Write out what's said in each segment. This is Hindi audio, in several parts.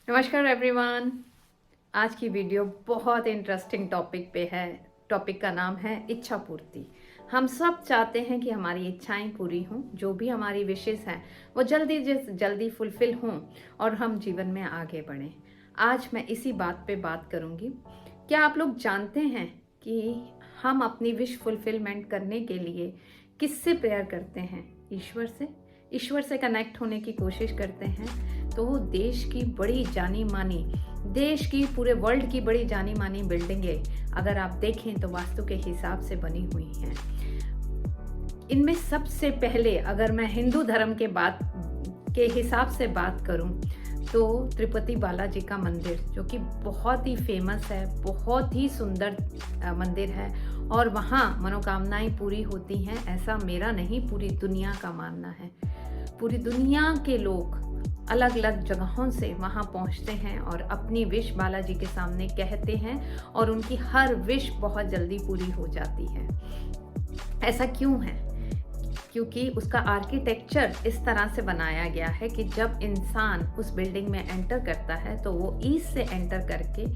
नमस्कार एवरीवन। आज की वीडियो बहुत इंटरेस्टिंग टॉपिक पे है। टॉपिक का नाम है इच्छा पूर्ति। हम सब चाहते हैं कि हमारी इच्छाएं पूरी हों, जो भी हमारी विशेष हैं वो जल्दी से जल्दी फुलफिल हों और हम जीवन में आगे बढ़ें। आज मैं इसी बात पे बात करूंगी। क्या आप लोग जानते हैं कि हम अपनी विश फुलफिलमेंट करने के लिए किससे प्रेयर करते हैं? ईश्वर से कनेक्ट होने की कोशिश करते हैं। तो देश की बड़ी जानी मानी, देश की पूरे वर्ल्ड की बड़ी जानी मानी बिल्डिंगें अगर आप देखें तो वास्तु के हिसाब से बनी हुई हैं। इनमें सबसे पहले अगर मैं हिंदू धर्म के हिसाब से बात करूं तो तिरुपति बालाजी का मंदिर, जो कि बहुत ही फेमस है, बहुत ही सुंदर मंदिर है और वहाँ मनोकामनाएं पूरी होती हैं। ऐसा मेरा नहीं, पूरी दुनिया का मानना है। पूरी दुनिया के लोग अलग अलग जगहों से वहाँ पहुँचते हैं और अपनी विश बालाजी के सामने कहते हैं और उनकी हर विश बहुत जल्दी पूरी हो जाती है। ऐसा क्यों है? क्योंकि उसका आर्किटेक्चर इस तरह से बनाया गया है कि जब इंसान उस बिल्डिंग में एंटर करता है तो वो ईस्ट से एंटर करके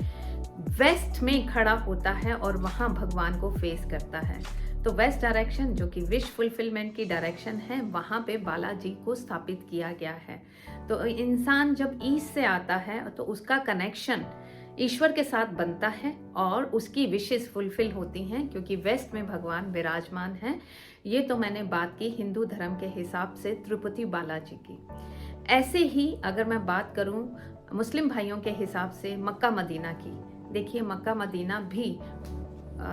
वेस्ट में खड़ा होता है और वहाँ भगवान को फेस करता है। तो वेस्ट डायरेक्शन, जो कि विश फुलफिलमेंट की डायरेक्शन है, वहाँ पे बालाजी को स्थापित किया गया है। तो इंसान जब ईस्ट से आता है तो उसका कनेक्शन ईश्वर के साथ बनता है और उसकी विशेष फुलफिल होती हैं, क्योंकि वेस्ट में भगवान विराजमान है। ये तो मैंने बात की हिंदू धर्म के हिसाब से तिरुपति बालाजी की। ऐसे ही अगर मैं बात करूं मुस्लिम भाइयों के हिसाब से मक्का मदीना की, देखिए मक्का मदीना भी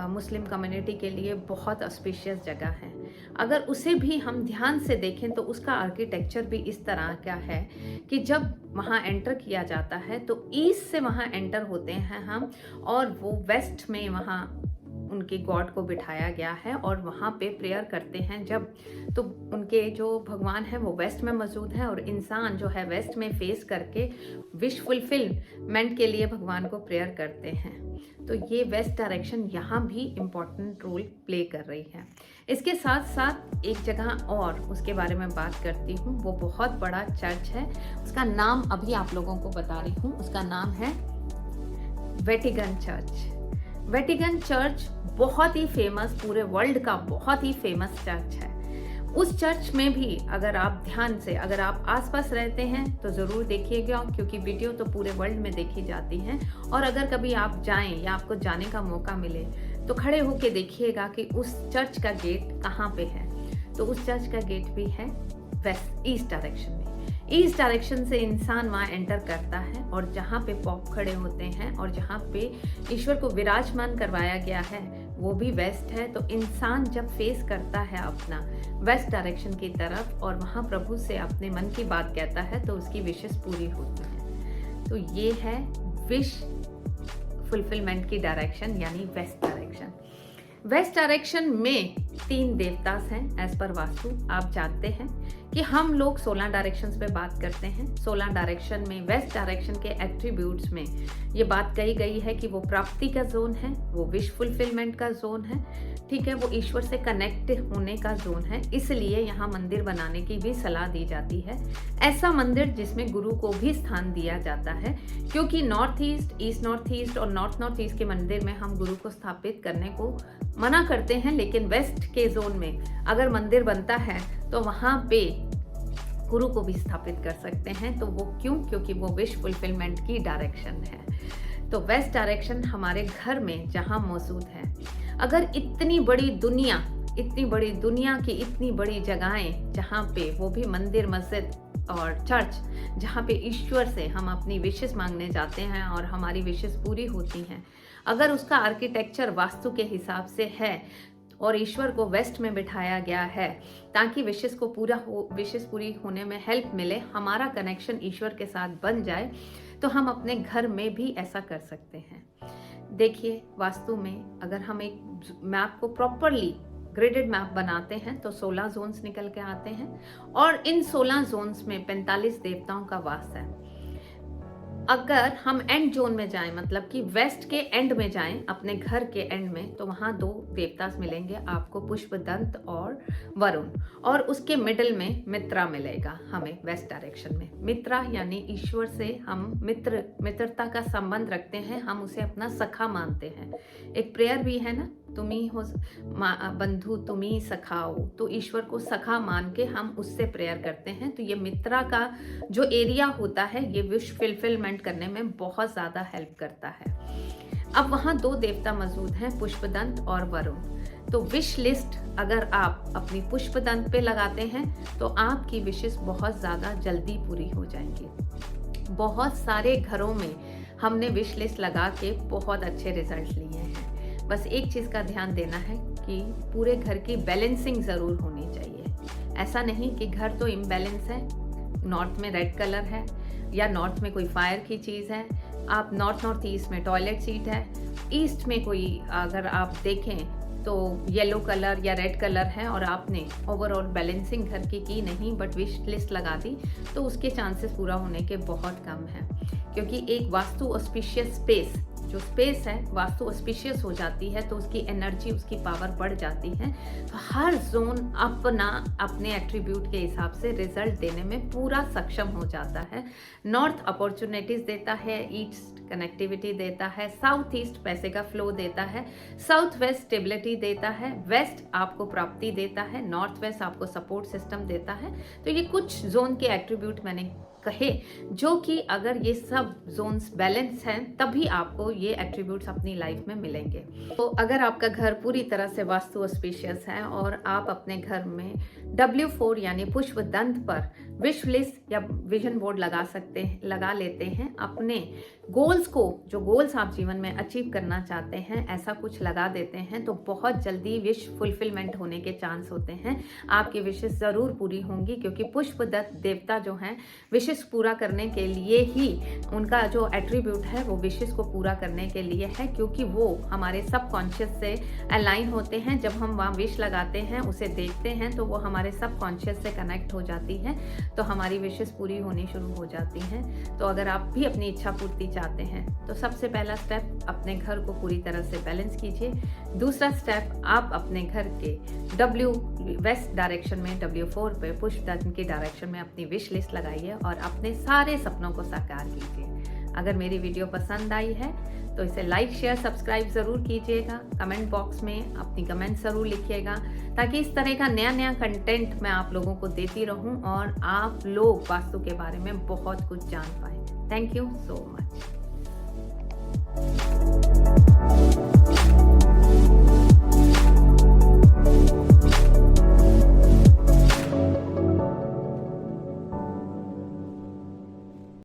मुस्लिम कम्युनिटी के लिए बहुत ऑस्पिशियस जगह है। अगर उसे भी हम ध्यान से देखें तो उसका आर्किटेक्चर भी इस तरह का है कि जब वहाँ एंटर किया जाता है तो ईस्ट से वहाँ एंटर होते हैं हम, और वो वेस्ट में वहाँ उनके गॉड को बिठाया गया है और वहाँ पे प्रेयर करते हैं जब, तो उनके जो भगवान है वो वेस्ट में मौजूद है और इंसान जो है वेस्ट में फेस करके विश फुलफिलमेंट के लिए भगवान को प्रेयर करते हैं। तो ये वेस्ट डायरेक्शन यहाँ भी इम्पोर्टेंट रोल प्ले कर रही है। इसके साथ साथ एक जगह और उसके बारे में बात करती हूँ, वो बहुत बड़ा चर्च है। उसका नाम अभी आप लोगों को बता रही हूँ। उसका नाम है वेटिकन चर्च। वेटिकन चर्च बहुत ही फेमस, पूरे वर्ल्ड का बहुत ही फेमस चर्च है। उस चर्च में भी अगर आप ध्यान से, अगर आप आसपास रहते हैं तो ज़रूर देखिएगा, क्योंकि वीडियो तो पूरे वर्ल्ड में देखी जाती हैं। और अगर कभी आप जाएं या आपको जाने का मौका मिले तो खड़े होके देखिएगा कि उस चर्च का गेट कहाँ पे है। तो उस चर्च का गेट भी है वेस्ट ईस्ट डायरेक्शन में। ईस्ट डायरेक्शन से इंसान वहाँ एंटर करता है और जहाँ पे पॉप खड़े होते हैं और जहाँ पे ईश्वर को विराजमान करवाया गया है वो भी वेस्ट है। तो इंसान जब फेस करता है अपना वेस्ट डायरेक्शन की तरफ और वहाँ प्रभु से अपने मन की बात कहता है तो उसकी विशेष पूरी होती है। तो ये है विश फुलफिलमेंट की डायरेक्शन, यानी वेस्ट डायरेक्शन। वेस्ट डायरेक्शन में 3 देवतास हैं एज पर वास्तु। आप जानते हैं कि हम लोग 16 डायरेक्शंस पे बात करते हैं। 16 डायरेक्शन में वेस्ट डायरेक्शन के एट्रीब्यूट्स में ये बात कही गई है कि वो प्राप्ति का जोन है, वो विश फुलफिलमेंट का जोन है, ठीक है, वो ईश्वर से कनेक्ट होने का जोन है। इसलिए यहाँ मंदिर बनाने की भी सलाह दी जाती है। ऐसा मंदिर जिसमें गुरु को भी स्थान दिया जाता है, क्योंकि नॉर्थ ईस्ट और नॉर्थ ईस्ट के मंदिर में हम गुरु को स्थापित करने को मना करते हैं, लेकिन वेस्ट के जोन में अगर मंदिर बनता है तो वहाँ पे गुरु को भी स्थापित कर सकते हैं। तो वो क्यों? क्योंकि वो विश फुलफिलमेंट की डायरेक्शन है। तो वेस्ट डायरेक्शन हमारे घर में जहाँ मौजूद है, अगर इतनी बड़ी दुनिया की इतनी बड़ी जगहें जहाँ पे वो भी मंदिर, मस्जिद और चर्च, जहाँ पे ईश्वर से हम अपनी विशेष मांगने जाते हैं और हमारी विशेष पूरी होती हैं, अगर उसका आर्किटेक्चर वास्तु के हिसाब से है और ईश्वर को वेस्ट में बिठाया गया है ताकि विशेष पूरी होने में हेल्प मिले, हमारा कनेक्शन ईश्वर के साथ बन जाए, तो हम अपने घर में भी ऐसा कर सकते हैं। देखिए वास्तु में अगर हम एक मैप को प्रॉपरली ग्रिडेड मैप बनाते हैं तो 16 जोन्स निकल के आते हैं और इन 16 जोन्स में 45 देवताओं का वास है। अगर हम एंड जोन में जाएं, मतलब कि वेस्ट के एंड में जाएं, अपने घर के एंड में, तो वहां दो देवता मिलेंगे आपको, पुष्पदंत और वरुण। और उसके मिडिल में मित्रा मिलेगा हमें वेस्ट डायरेक्शन में। मित्रा यानी ईश्वर से हम मित्रता का संबंध रखते हैं, हम उसे अपना सखा मानते हैं। एक प्रेयर भी है ना, तुम्ही हो बंधु तुम्ही सखाओ, तो ईश्वर को सखा मान के हम उससे प्रेयर करते हैं। तो ये मित्रा का जो एरिया होता है ये विश फुलफिलमेंट करने में बहुत ज़्यादा हेल्प करता है। अब वहाँ दो देवता मौजूद हैं, पुष्पदंत और वरुण। तो विश लिस्ट अगर आप अपनी पुष्पदंत पे लगाते हैं तो आपकी विशेस बहुत ज़्यादा जल्दी पूरी हो जाएंगी। बहुत सारे घरों में हमने विश लिस्ट लगा के बहुत अच्छे रिजल्ट लिए हैं। बस एक चीज़ का ध्यान देना है कि पूरे घर की बैलेंसिंग ज़रूर होनी चाहिए। ऐसा नहीं कि घर तो इम्बैलेंस है, नॉर्थ में रेड कलर है या नॉर्थ में कोई फायर की चीज़ है, आप नॉर्थ ईस्ट में टॉयलेट सीट है, ईस्ट में कोई अगर आप देखें तो येलो कलर या रेड कलर है और आपने ओवरऑल बैलेंसिंग घर की नहीं बट विश लिस्ट लगा दी, तो उसके चांसेस पूरा होने के बहुत कम है। क्योंकि एक वास्तु ऑस्पिशियस स्पेस, जो स्पेस है वास्तु ऑस्पिशियस हो जाती है तो उसकी एनर्जी, उसकी पावर बढ़ जाती है। तो हर जोन अपने एट्रीब्यूट के हिसाब से रिजल्ट देने में पूरा सक्षम हो जाता है। नॉर्थ अपॉर्चुनिटीज देता है, ईस्ट कनेक्टिविटी देता है, साउथ ईस्ट पैसे का फ्लो देता है, साउथ वेस्ट स्टेबिलिटी देता है, वेस्ट आपको प्राप्ति देता है, नॉर्थ वेस्ट आपको सपोर्ट सिस्टम देता है। तो ये कुछ जोन के एट्रीब्यूट मैंने कहे, जो कि अगर ये सब जोन्स बैलेंस हैं तभी आपको ये एट्रीब्यूट्स अपनी लाइफ में मिलेंगे। तो अगर आपका घर पूरी तरह से वास्तु ऑस्पिशियस है और आप अपने घर में W4 यानी पुष्पदंत पर विश लिस्ट या विजन बोर्ड लगा लेते हैं, अपने गोल्स को, जो गोल्स आप जीवन में अचीव करना चाहते हैं, ऐसा कुछ लगा देते हैं तो बहुत जल्दी विश फुलफिलमेंट होने के चांस होते हैं। आपकी विशेष ज़रूर पूरी होंगी, क्योंकि पुष्पदत्त देवता जो हैं विशेष पूरा करने के लिए ही, उनका जो एट्रीब्यूट है वो विशेष को पूरा करने के लिए है, क्योंकि वो हमारे सबकॉन्शियस से अलाइन होते हैं। जब हम वहाँ विश लगाते हैं, उसे देखते हैं, तो वो हमारे सबकॉन्शियस से कनेक्ट हो जाती है, तो हमारी विशेष पूरी होनी शुरू हो जाती हैं। तो अगर आप भी अपनी इच्छा पूर्ति चाहते हैं तो सबसे पहला स्टेप, अपने घर को पूरी तरह से बैलेंस कीजिए। दूसरा स्टेप, आप अपने घर के वेस्ट डायरेक्शन में W4 पे पुष्पदंत की डायरेक्शन में अपनी विश लिस्ट लगाइए और अपने सारे सपनों को साकार कीजिए। अगर मेरी वीडियो पसंद आई है तो इसे लाइक, शेयर, सब्सक्राइब ज़रूर कीजिएगा। कमेंट बॉक्स में अपनी कमेंट ज़रूर लिखिएगा, ताकि इस तरह का नया कंटेंट मैं आप लोगों को देती रहूं और आप लोग वास्तु के बारे में बहुत कुछ जान पाएं। Thank you so much.